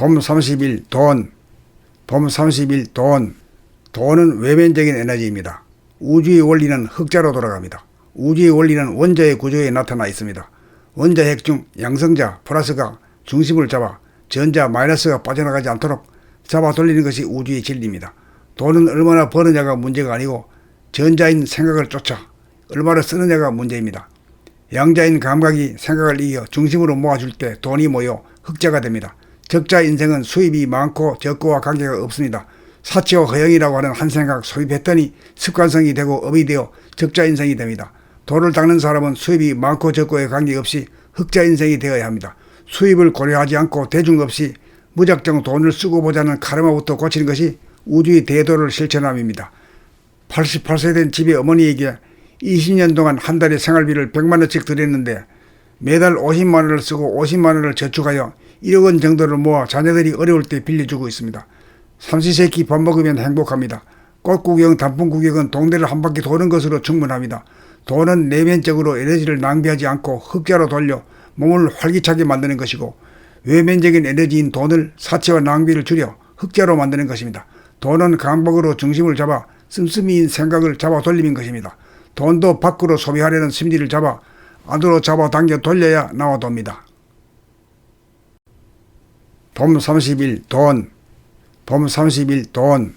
봄 30일 돈. 봄 30일 돈. 돈은 외면적인 에너지입니다. 우주의 원리는 흑자로 돌아갑니다. 우주의 원리는 원자의 구조에 나타나 있습니다. 원자 핵 중 양성자 플러스가 중심을 잡아 전자 마이너스가 빠져나가지 않도록 잡아 돌리는 것이 우주의 진리입니다. 돈은 얼마나 버느냐가 문제가 아니고 전자인 생각을 쫓아 얼마나 쓰느냐가 문제입니다. 양자인 감각이 생각을 이겨 중심으로 모아줄 때 돈이 모여 흑자가 됩니다. 적자 인생은 수입이 많고 적고와 관계가 없습니다. 사치와 허영이라고 하는 한 생각 소입했더니 습관성이 되고 업이 되어 적자 인생이 됩니다. 돈을 닦는 사람은 수입이 많고 적고에 관계없이 흑자 인생이 되어야 합니다. 수입을 고려하지 않고 대중 없이 무작정 돈을 쓰고 보자는 카르마부터 고치는 것이 우주의 대도를 실천함입니다. 88세 된 집의 어머니에게 20년 동안 한 달에 생활비를 100만 원씩 드렸는데 매달 50만 원을 쓰고 50만 원을 저축하여 1억 원 정도를 모아 자녀들이 어려울 때 빌려주고 있습니다. 삼시세끼 밥 먹으면 행복합니다. 꽃구경, 단풍구경은 동네를 한 바퀴 도는 것으로 충분합니다. 돈은 내면적으로 에너지를 낭비하지 않고 흑자로 돌려 몸을 활기차게 만드는 것이고 외면적인 에너지인 돈을 사치와 낭비를 줄여 흑자로 만드는 것입니다. 돈은 강박으로 중심을 잡아 씀씀이인 생각을 잡아 돌리는 것입니다. 돈도 밖으로 소비하려는 심리를 잡아 안으로 잡아 당겨 돌려야 나와돕니다. 봄 30일 돈. 봄 30일 돈.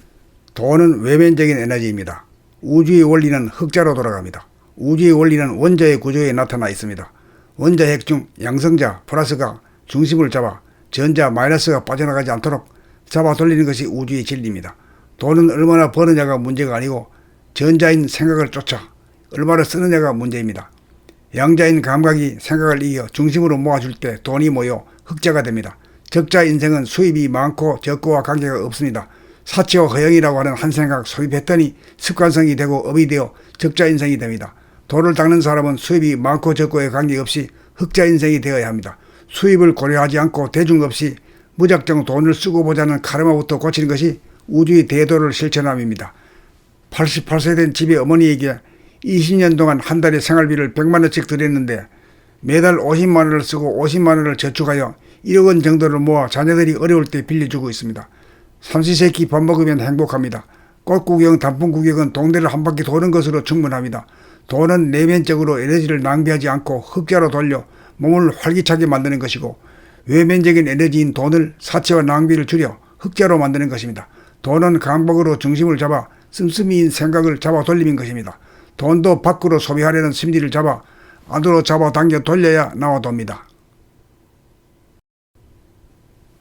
돈은 외면적인 에너지입니다. 우주의 원리는 흑자로 돌아갑니다. 우주의 원리는 원자의 구조에 나타나 있습니다. 원자 핵 중 양성자 플러스가 중심을 잡아 전자 마이너스가 빠져나가지 않도록 잡아 돌리는 것이 우주의 진리입니다. 돈은 얼마나 버느냐가 문제가 아니고 전자인 생각을 쫓아 얼마나 쓰느냐가 문제입니다. 양자인 감각이 생각을 이겨 중심으로 모아줄 때 돈이 모여 흑자가 됩니다. 적자 인생은 수입이 많고 적고와 관계가 없습니다. 사치와 허영이라고 하는 한 생각 소입했더니 습관성이 되고 업이 되어 적자 인생이 됩니다. 돈을 닦는 사람은 수입이 많고 적고에 관계없이 흑자 인생이 되어야 합니다. 수입을 고려하지 않고 대중 없이 무작정 돈을 쓰고 보자는 카르마부터 고치는 것이 우주의 대도를 실천함입니다. 88세 된 집의 어머니에게 20년 동안 한 달에 생활비를 100만 원씩 드렸는데 매달 50만 원을 쓰고 50만 원을 저축하여 1억 원 정도를 모아 자녀들이 어려울 때 빌려주고 있습니다. 삼시세끼 밥 먹으면 행복합니다. 꽃구경, 단풍구경은 동네를 한 바퀴 도는 것으로 충분합니다. 돈은 내면적으로 에너지를 낭비하지 않고 흑자로 돌려 몸을 활기차게 만드는 것이고 외면적인 에너지인 돈을 사치와 낭비를 줄여 흑자로 만드는 것입니다. 돈은 강박으로 중심을 잡아 씀씀이인 생각을 잡아 돌리는 것입니다. 돈도 밖으로 소비하려는 심리를 잡아 안으로 잡아 당겨 돌려야 나와돕니다.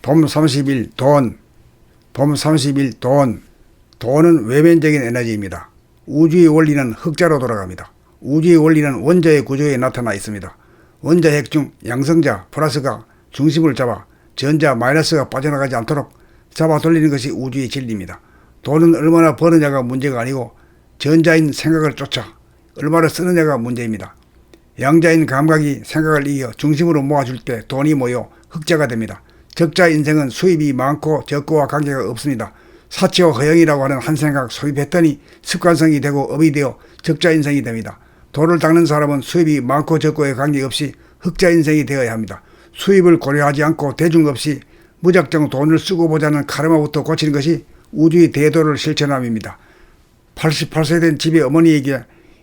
봄 30일 돈. 봄 30일 돈. 돈은 외면적인 에너지입니다. 우주의 원리는 흑자로 돌아갑니다. 우주의 원리는 원자의 구조에 나타나 있습니다. 원자 핵 중 양성자 플러스가 중심을 잡아 전자 마이너스가 빠져나가지 않도록 잡아 돌리는 것이 우주의 진리입니다. 돈은 얼마나 버느냐가 문제가 아니고 전자인 생각을 쫓아 얼마나 쓰느냐가 문제입니다. 양자인 감각이 생각을 이겨 중심으로 모아줄 때 돈이 모여 흑자가 됩니다. 적자 인생은 수입이 많고 적고와 관계가 없습니다. 사치와 허영이라고 하는 한 생각 소입했더니 습관성이 되고 업이 되어 적자 인생이 됩니다. 돈을 닦는 사람은 수입이 많고 적고에 관계없이 흑자 인생이 되어야 합니다. 수입을 고려하지 않고 대중 없이 무작정 돈을 쓰고 보자는 카르마부터 고치는 것이 우주의 대도를 실천함입니다. 88세 된 집의 어머니에게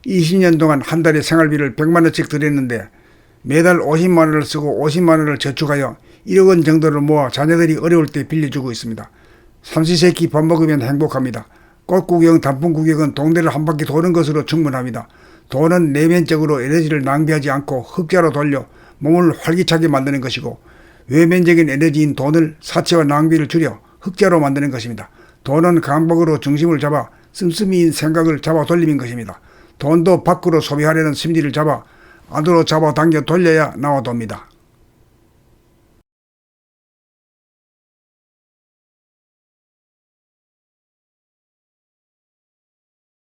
20년 동안 한 달에 생활비를 100만 원씩 드렸는데 매달 50만 원을 쓰고 50만 원을 저축하여 1억 원 정도를 모아 자녀들이 어려울 때 빌려주고 있습니다. 삼시세끼 밥 먹으면 행복합니다. 꽃구경, 단풍구경은 동네를 한 바퀴 도는 것으로 충분합니다. 돈은 내면적으로 에너지를 낭비하지 않고 흑자로 돌려 몸을 활기차게 만드는 것이고 외면적인 에너지인 돈을 사치와 낭비를 줄여 흑자로 만드는 것입니다. 돈은 강박으로 중심을 잡아 씀씀이인 생각을 잡아 돌리는 것입니다. 돈도 밖으로 소비하려는 심리를 잡아 안으로 잡아 당겨 돌려야 나와돕니다.